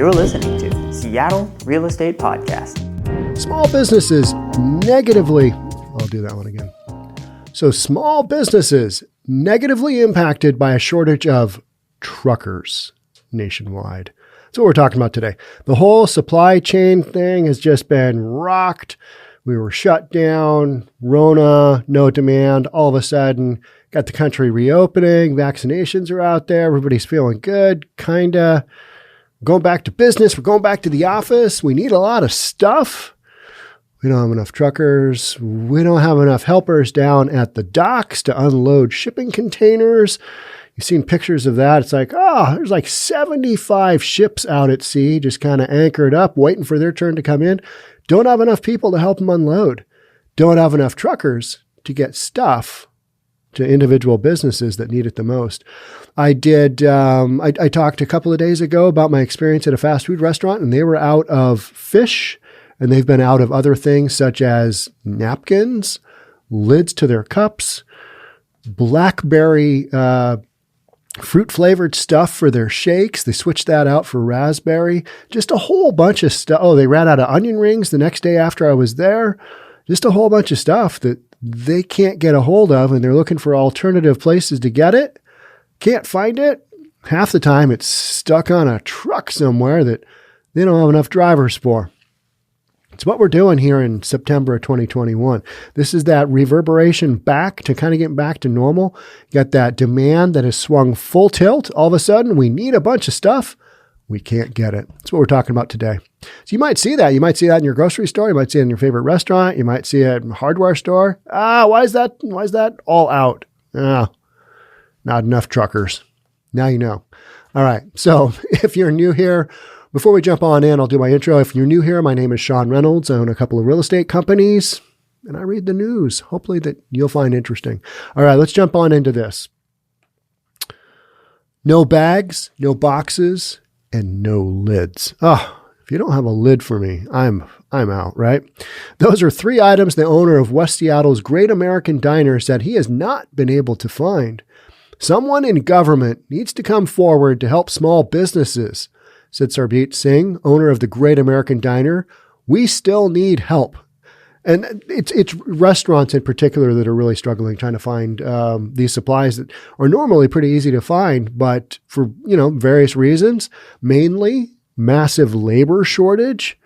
You're listening to Seattle Real Estate Podcast. Small businesses negatively, I'll do that one again. So small businesses negatively impacted by a shortage of truckers nationwide. That's what we're talking about today. The whole supply chain thing has just been rocked. We were shut down, Rona, no demand. All of a sudden, got the country reopening. Vaccinations are out there. Everybody's feeling good, kind of. Going back to business. We're going back to the office. We need a lot of stuff. We don't have enough truckers. We don't have enough helpers down at the docks to unload shipping containers. You've seen pictures of that. It's like, there's like 75 ships out at sea, just kind of anchored up, waiting for their turn to come in. Don't have enough people to help them unload. Don't have enough truckers to get stuff to individual businesses that need it the most. I talked a couple of days ago about my experience at a fast food restaurant, and they were out of fish, and they've been out of other things such as napkins, lids to their cups, blackberry fruit-flavored stuff for their shakes. They switched that out for raspberry. Just a whole bunch of stuff. Oh, they ran out of onion rings the next day after I was there. Just a whole bunch of stuff that they can't get a hold of, and they're looking for alternative places to get it. Can't find it. Half the time it's stuck on a truck somewhere that they don't have enough drivers for. It's what we're doing here in September of 2021. This is that reverberation back to kind of getting back to normal. You got that demand that has swung full tilt. All of a sudden, we need a bunch of stuff. We can't get it. That's what we're talking about today. So you might see that. You might see that in your grocery store. You might see it in your favorite restaurant. You might see it in a hardware store. Why is that all out? Not enough truckers. Now you know. All right. So if you're new here, before we jump on in, I'll do my intro. If you're new here, my name is Sean Reynolds. I own a couple of real estate companies, and I read the news, hopefully that you'll find interesting. All right, let's jump on into this. No bags, no boxes, and no lids. If you don't have a lid for me, I'm out, right? Those are three items the owner of West Seattle's Great American Diner said he has not been able to find. Someone in government needs to come forward to help small businesses, said Sarbjit Singh, owner of the Great American Diner. We still need help. And it's restaurants in particular that are really struggling trying to find these supplies that are normally pretty easy to find, but for various reasons, mainly massive labor shortage.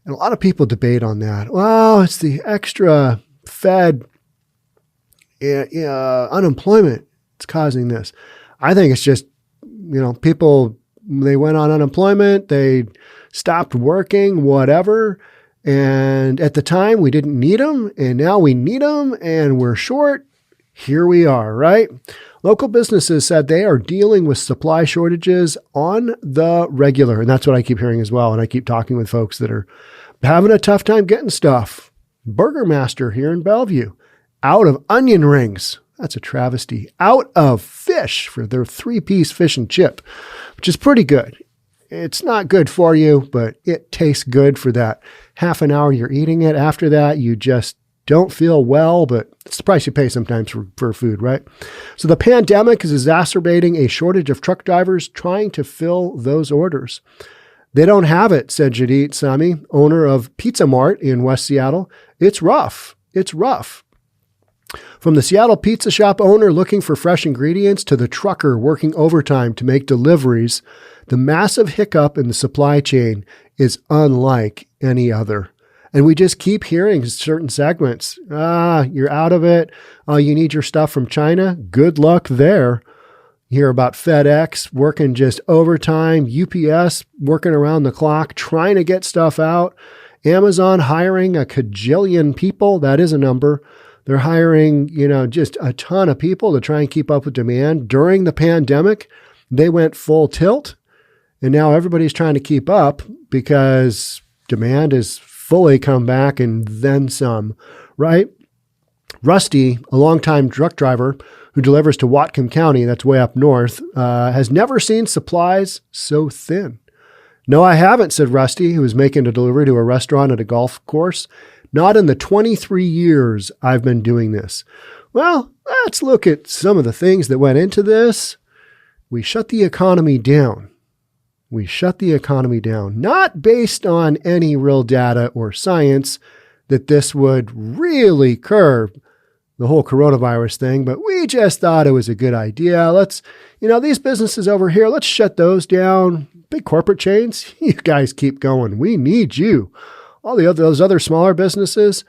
And a lot of people debate on that. Well, it's the extra Fed unemployment that's causing this. I think it's just, people, they went on unemployment, they stopped working, whatever. And at the time, we didn't need them, and now we need them, and we're short. Here we are, right? Local businesses said they are dealing with supply shortages on the regular, and that's what I keep hearing as well. And I keep talking with folks that are having a tough time getting stuff. Burger Master here in Bellevue, out of onion rings. That's a travesty. Out of fish for their 3-piece fish and chip, which is pretty good. It's not good for you, but it tastes good for that half an hour you're eating it. After that, you just don't feel well, but it's the price you pay sometimes for food, right? So the pandemic is exacerbating a shortage of truck drivers trying to fill those orders. They don't have it, said Jadjit Sami, owner of Pizza Mart in West Seattle. It's rough. It's rough. From the Seattle pizza shop owner looking for fresh ingredients to the trucker working overtime to make deliveries, the massive hiccup in the supply chain is unlike any other. And we just keep hearing certain segments. You're out of it. You need your stuff from China. Good luck there. You hear about FedEx working just overtime, UPS working around the clock, trying to get stuff out, Amazon hiring a cajillion people. That is a number. They're hiring, just a ton of people to try and keep up with demand. During the pandemic, they went full tilt, and now everybody's trying to keep up because demand has fully come back and then some, right? Rusty, a longtime truck driver who delivers to Whatcom County, that's way up north, has never seen supplies so thin. No, I haven't, said Rusty, who was making a delivery to a restaurant at a golf course. Not in the 23 years I've been doing this. Well, let's look at some of the things that went into this. We shut the economy down. we shut the economy down, not based on any real data or science that this would really curb the whole coronavirus thing, but we just thought it was a good idea. Let's, these businesses over here, let's shut those down. Big corporate chains, you guys keep going. We need you. All those other smaller businesses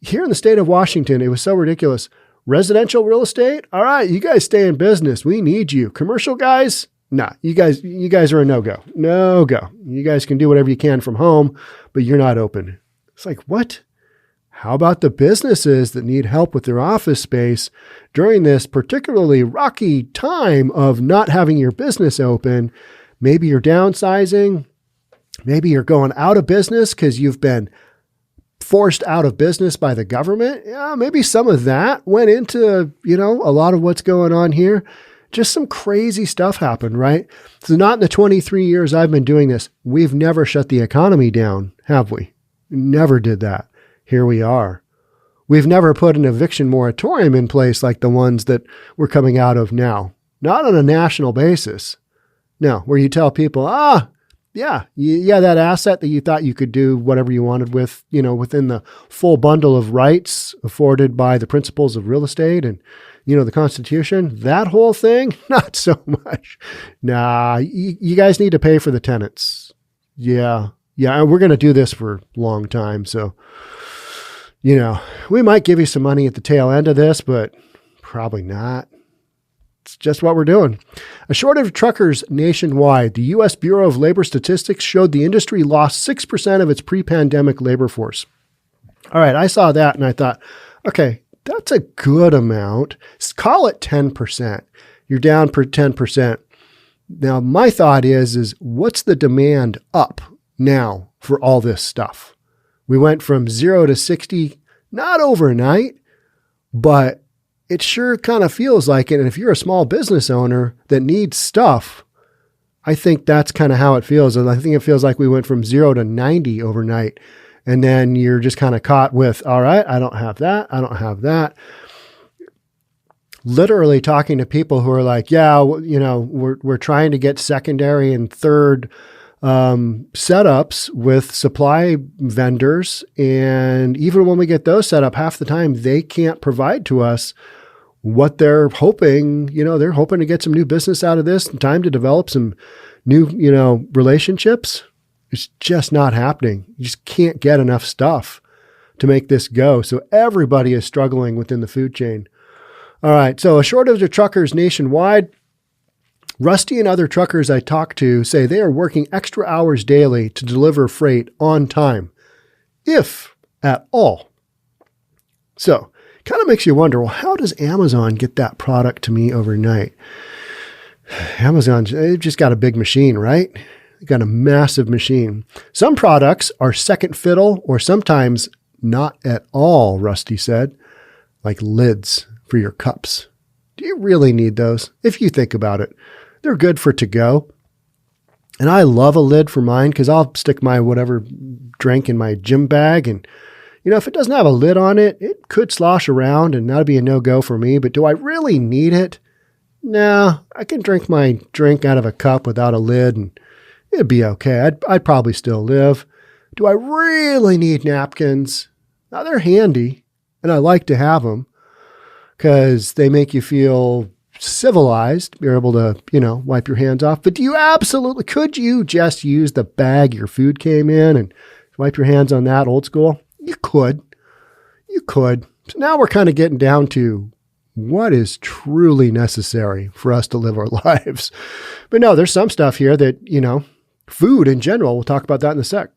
here in the state of Washington, it was so ridiculous. Residential real estate, all right, you guys stay in business. We need you. Commercial guys, nah, you guys are a no-go. No-go. You guys can do whatever you can from home, but you're not open. It's like, what? How about the businesses that need help with their office space during this particularly rocky time of not having your business open? Maybe you're downsizing. Maybe you're going out of business because you've been forced out of business by the government. Yeah, maybe some of that went into, a lot of what's going on here. Just some crazy stuff happened, right? So not in the 23 years I've been doing this, we've never shut the economy down, have we? Never did that. Here we are. We've never put an eviction moratorium in place like the ones that we're coming out of now. Not on a national basis. No, where you tell people, that asset that you thought you could do whatever you wanted with, within the full bundle of rights afforded by the principles of real estate and, the Constitution, that whole thing, not so much. Nah, you guys need to pay for the tenants. Yeah, we're going to do this for a long time. So, we might give you some money at the tail end of this, but probably not. It's just what we're doing. A shortage of truckers nationwide. The U.S. Bureau of Labor Statistics showed the industry lost 6% of its pre-pandemic labor force. All right, I saw that and I thought, okay, that's a good amount. Call it 10%. You're down per 10%. Now, my thought is what's the demand up now for all this stuff? We went from 0 to 60, not overnight, but it sure kind of feels like it. And if you're a small business owner that needs stuff, I think that's kind of how it feels. And I think it feels like we went from 0 to 90 overnight. And then you're just kind of caught with, all right, I don't have that. I don't have that. Literally talking to people who are like, yeah, we're trying to get secondary and third setups with supply vendors. And even when we get those set up, half the time they can't provide to us what they're hoping. They're hoping to get some new business out of this and time to develop some new, relationships. It's just not happening. You just can't get enough stuff to make this go. So everybody is struggling within the food chain. All right. So a shortage of truckers nationwide. Rusty and other truckers I talked to say they are working extra hours daily to deliver freight on time, if at all. So kind of makes you wonder, well, how does Amazon get that product to me overnight? Amazon, they've just got a big machine, right? They've got a massive machine. Some products are second fiddle or sometimes not at all, Rusty said, like lids for your cups. Do you really need those? If you think about it, they're good for to go. And I love a lid for mine because I'll stick my whatever drink in my gym bag. And, if it doesn't have a lid on it, it could slosh around and that'd be a no-go for me. But do I really need it? No, I can drink my drink out of a cup without a lid and it'd be okay. I'd probably still live. Do I really need napkins? Now they're handy and I like to have them because they make you feel civilized. You're able to, wipe your hands off. But could you just use the bag your food came in and wipe your hands on that old school? You could. So now we're kind of getting down to what is truly necessary for us to live our lives. But no, there's some stuff here that, food in general, we'll talk about that in a sec.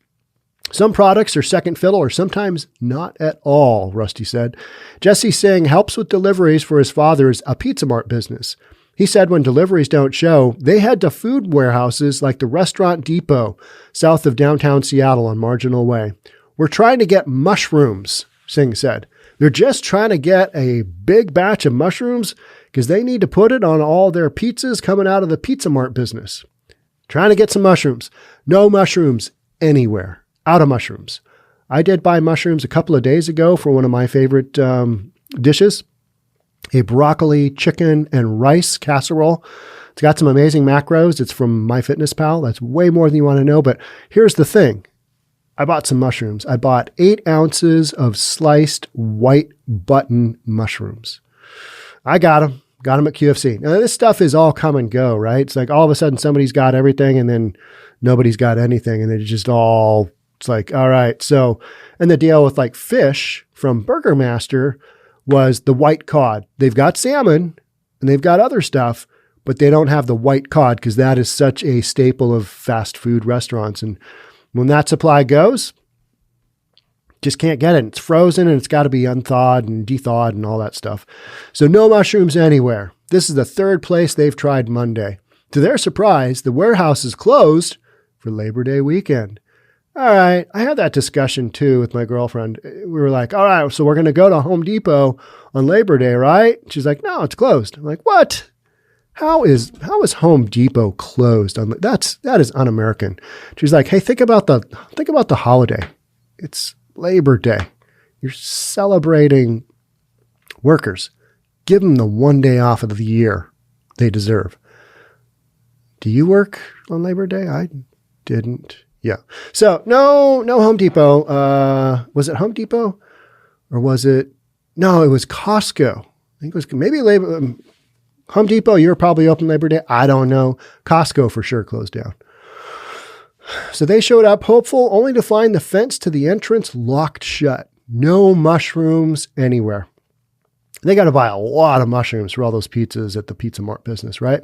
Some products are second fiddle or sometimes not at all, Rusty said. Jadjit Singh helps with deliveries for his father's A Pizza Mart business. He said when deliveries don't show, they head to food warehouses like the Restaurant Depot south of downtown Seattle on Marginal Way. We're trying to get mushrooms, Singh said. They're just trying to get a big batch of mushrooms because they need to put it on all their pizzas coming out of the Pizza Mart business. Trying to get some mushrooms. No mushrooms anywhere. Out of mushrooms. I did buy mushrooms a couple of days ago for one of my favorite dishes, a broccoli, chicken, and rice casserole It's got some amazing macros. It's from MyFitnessPal. That's way more than you want to know. But here's the thing. I bought some mushrooms. I bought 8 ounces of sliced white button mushrooms. I got them. Got them at QFC. Now, this stuff is all come and go, right? It's like all of a sudden somebody's got everything and then nobody's got anything. And it's like, all right. So, and the deal with like fish from Burger Master was the white cod. They've got salmon and they've got other stuff, but they don't have the white cod because that is such a staple of fast food restaurants. And when that supply goes, just can't get it. It's frozen and it's got to be unthawed and dethawed and all that stuff. So no mushrooms anywhere. This is the 3rd place they've tried Monday. To their surprise, the warehouse is closed for Labor Day weekend. All right. I had that discussion too with my girlfriend. We were like, all right, so we're going to go to Home Depot on Labor Day, right? She's like, no, it's closed. I'm like, what? How is Home Depot closed? That is un-American. She's like, hey, think about the holiday. It's Labor Day. You're celebrating workers. Give them the one day off of the year they deserve. Do you work on Labor Day? I didn't. Yeah. So no Home Depot. Was it Home Depot or was it? No, it was Costco. I think it was maybe Home Depot. You were probably open Labor Day. I don't know. Costco for sure closed down. So they showed up hopeful only to find the fence to the entrance locked shut. No mushrooms anywhere. They got to buy a lot of mushrooms for all those pizzas at the Pizza Mart business, right?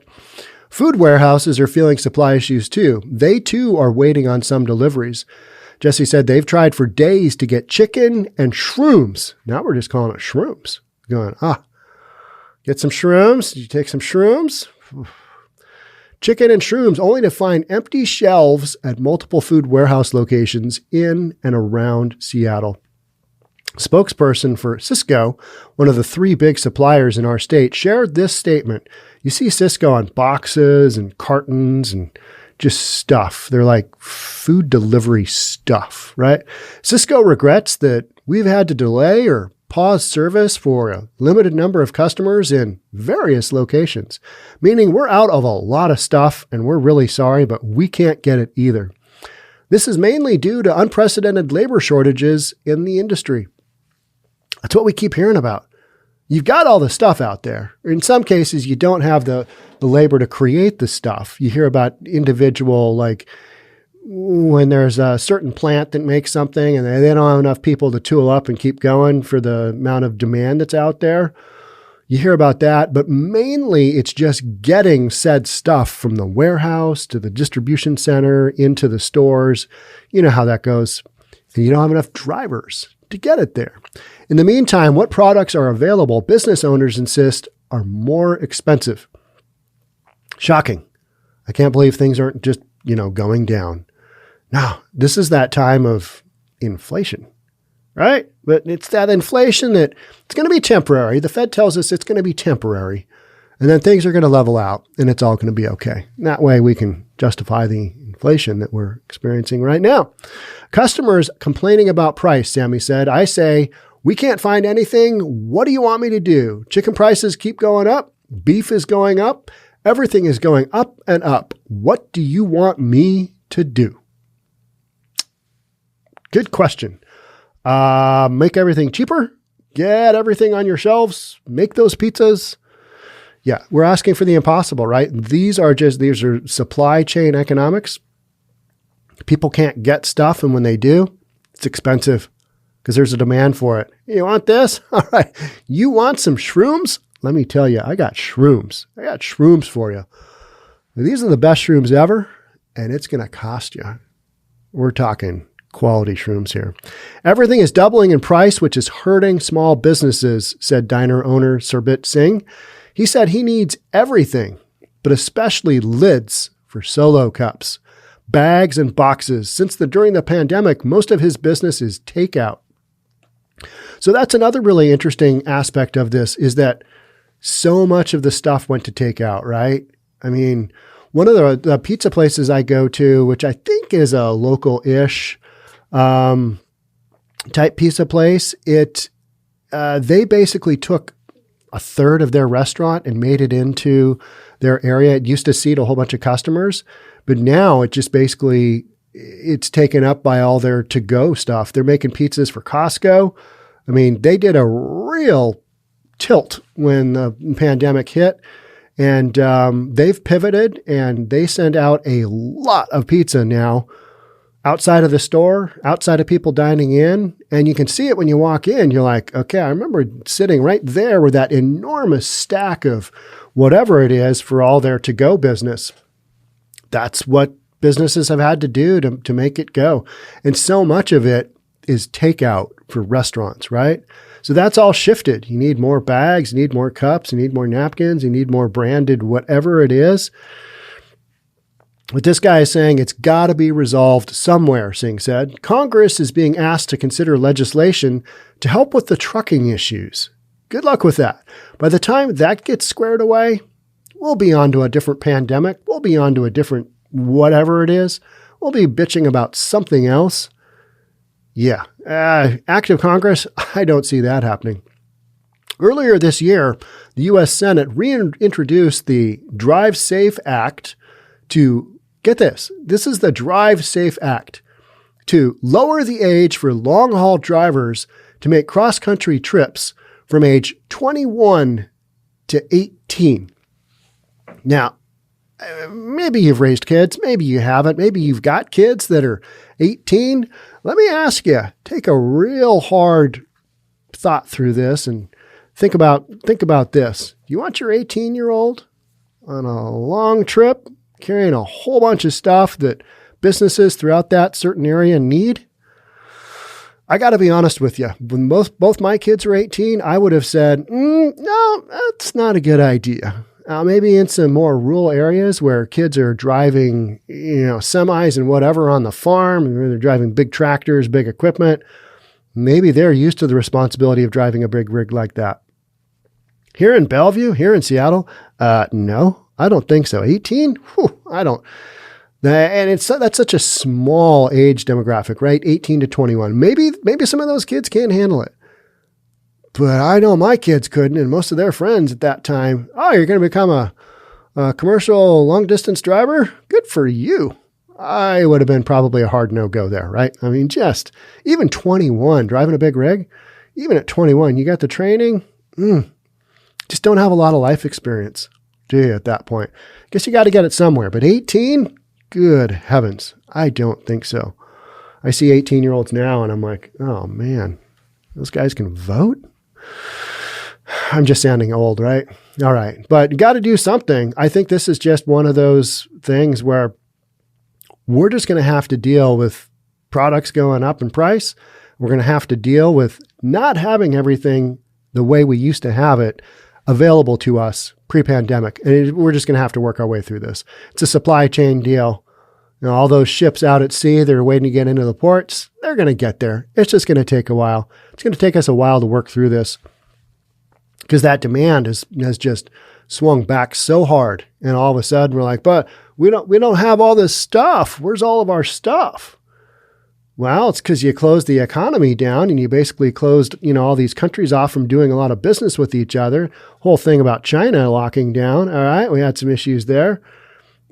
Food warehouses are feeling supply issues too. They too are waiting on some deliveries. Jesse said they've tried for days to get chicken and shrooms. Now we're just calling it shrooms. Going, get some shrooms. Did you take some shrooms? Chicken and shrooms, only to find empty shelves at multiple food warehouse locations in and around Seattle. Spokesperson for Sysco, one of the 3 big suppliers in our state, shared this statement. You see Sysco on boxes and cartons and just stuff. They're like food delivery stuff, right? Sysco regrets that we've had to delay or pause service for a limited number of customers in various locations, meaning we're out of a lot of stuff and we're really sorry, but we can't get it either. This is mainly due to unprecedented labor shortages in the industry. That's what we keep hearing about. You've got all the stuff out there. In some cases, you don't have the labor to create the stuff. You hear about individual, like when there's a certain plant that makes something and they don't have enough people to tool up and keep going for the amount of demand that's out there. You hear about that, but mainly it's just getting said stuff from the warehouse to the distribution center into the stores. You know how that goes. And you don't have enough drivers to get it there. In the meantime, what products are available, business owners insist, are more expensive. Shocking. I can't believe things aren't just, going down. Now, this is that time of inflation, right? But it's that inflation that it's going to be temporary. The Fed tells us it's going to be temporary. And then things are going to level out and it's all going to be okay. And that way we can justify the inflation that we're experiencing right now. Customers complaining about price, Sammy said. I say, we can't find anything. What do you want me to do? Chicken prices keep going up. Beef is going up. Everything is going up and up. What do you want me to do? Good question. Make everything cheaper. Get everything on your shelves. Make those pizzas. Yeah, we're asking for the impossible, right? These are supply chain economics. People can't get stuff, and when they do, it's expensive because there's a demand for it. You want this? All right. You want some shrooms? Let me tell you, I got shrooms. I got shrooms for you. These are the best shrooms ever, and it's going to cost you. We're talking quality shrooms here. Everything is doubling in price, which is hurting small businesses, said diner owner Sarbjit Singh. He said he needs everything, but especially lids for solo cups, bags and boxes. Since during the pandemic, most of his business is takeout. So that's another really interesting aspect of this is that so much of the stuff went to takeout, right? I mean, one of the pizza places I go to, which I think is a local-ish type pizza place, they basically took a third of their restaurant and made it into their area. It used to seat a whole bunch of customers, but now it just basically, it's taken up by all their to-go stuff. They're making pizzas for Costco. I mean, they did a real tilt when the pandemic hit, and they've pivoted and they send out a lot of pizza now outside of the store, outside of people dining in. And you can see it when you walk in. You're like, okay, I remember sitting right there with that enormous stack of whatever it is for all their to-go business. That's what businesses have had to do to make it go. And so much of it is takeout for restaurants, right? So that's all shifted. You need more bags, you need more cups, you need more napkins, you need more branded whatever it is. What this guy is saying, it's got to be resolved somewhere, Singh said. Congress is being asked to consider legislation to help with the trucking issues. Good luck with that. By the time that gets squared away, we'll be on to a different pandemic. We'll be on to a different whatever it is. We'll be bitching about something else. Yeah. Active Congress, I don't see that happening. Earlier this year, the U.S. Senate reintroduced the Drive Safe Act to, get this is the Drive Safe Act, to lower the age for long-haul drivers to make cross-country trips from age 21 to 18. Now, maybe you've raised kids, maybe you haven't, maybe you've got kids that are 18. Let me ask you, take a real hard thought through this and think about this. You want your 18-year-old on a long trip, carrying a whole bunch of stuff that businesses throughout that certain area need? I got to be honest with you. When both my kids are 18, I would have said, no, that's not a good idea. Maybe in some more rural areas where kids are driving, semis and whatever on the farm, and they're driving big tractors, big equipment. Maybe they're used to the responsibility of driving a big rig like that. Here in Bellevue, here in Seattle, no, I don't think so. 18? Whew, I don't. And that's such a small age demographic, right? 18 to 21. Maybe some of those kids can't handle it. But I know my kids couldn't, and most of their friends at that time, oh, you're going to become a commercial long-distance driver? Good for you. I would have been probably a hard no-go there, right? I mean, even 21, driving a big rig, even at 21, you got the training, just don't have a lot of life experience, do you, at that point? Guess you got to get it somewhere. But 18? Good heavens. I don't think so. I see 18-year-olds now, and I'm like, oh, man, those guys can vote? I'm just sounding old, right? All right. But got to do something. I think this is just one of those things where we're just going to have to deal with products going up in price. We're going to have to deal with not having everything the way we used to have it available to us pre-pandemic. And we're just going to have to work our way through this. It's a supply chain deal. All those ships out at sea that are waiting to get into the ports, they're going to get there. It's just going to take a while. It's going to take us a while to work through this because that demand has just swung back so hard. And all of a sudden we're like, but we don't have all this stuff. Where's all of our stuff? Well, it's because you closed the economy down and you basically closed, all these countries off from doing a lot of business with each other. Whole thing about China locking down. All right. We had some issues there.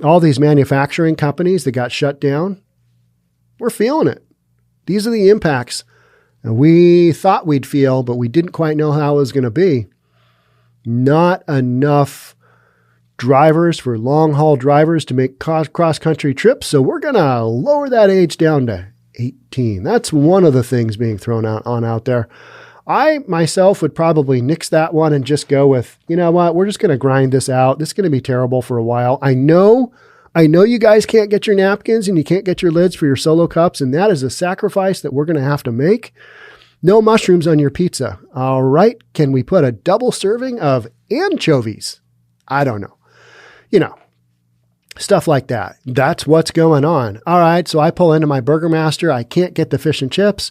All these manufacturing companies that got shut down, we're feeling it. These are the impacts we thought we'd feel, but we didn't quite know how it was going to be. Not enough drivers for long-haul drivers to make cross-country trips, so we're going to lower that age down to 18. That's one of the things being thrown out there. I, myself, would probably nix that one and just go with, you know what, we're just going to grind this out. This is going to be terrible for a while. I know you guys can't get your napkins and you can't get your lids for your solo cups, and that is a sacrifice that we're going to have to make. No mushrooms on your pizza. All right, can we put a double serving of anchovies? I don't know. Stuff like that. That's what's going on. All right, so I pull into my Burger Master. I can't get the fish and chips.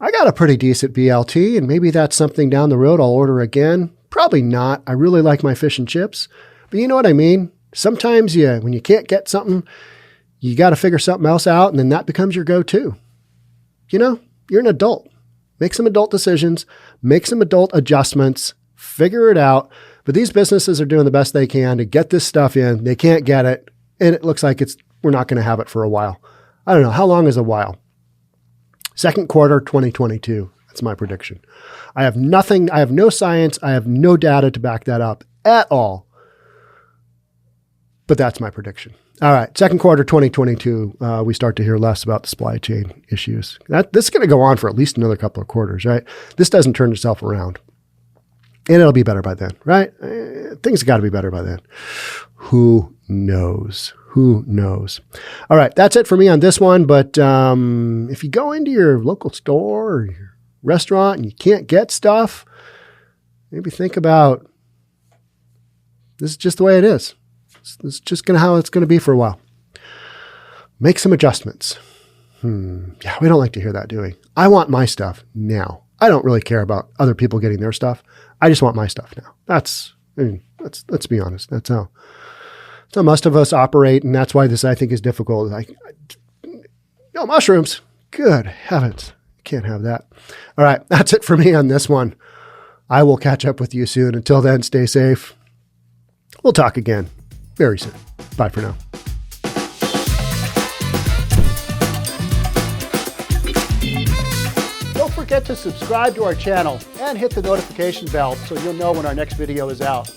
I got a pretty decent BLT, and maybe that's something down the road I'll order again. Probably not. I really like my fish and chips. But you know what I mean? Sometimes when you can't get something, you got to figure something else out, and then that becomes your go-to. You're an adult. Make some adult decisions. Make some adult adjustments. figure it out. But these businesses are doing the best they can to get this stuff in. They can't get it. And it looks like we're not going to have it for a while. I don't know. How long is a while? Second quarter, 2022. That's my prediction. I have nothing. I have no science. I have no data to back that up at all. But that's my prediction. All right. Second quarter, 2022, we start to hear less about the supply chain issues. This is going to go on for at least another couple of quarters, right? This doesn't turn itself around. And it'll be better by then, right? Things have got to be better by then. Who knows? Who knows? All right. That's it for me on this one. But if you go into your local store or your restaurant and you can't get stuff, maybe think about, this is just the way it is. This is just how it's going to be for a while. Make some adjustments. Yeah, we don't like to hear that, do we? I want my stuff now. I don't really care about other people getting their stuff. I just want my stuff now. Let's be honest. That's how most of us operate, and that's why this, I think, is difficult. Mushrooms. Good heavens. Can't have that. All right. That's it for me on this one. I will catch up with you soon. Until then, stay safe. We'll talk again very soon. Bye for now. Don't forget to subscribe to our channel and hit the notification bell so you'll know when our next video is out.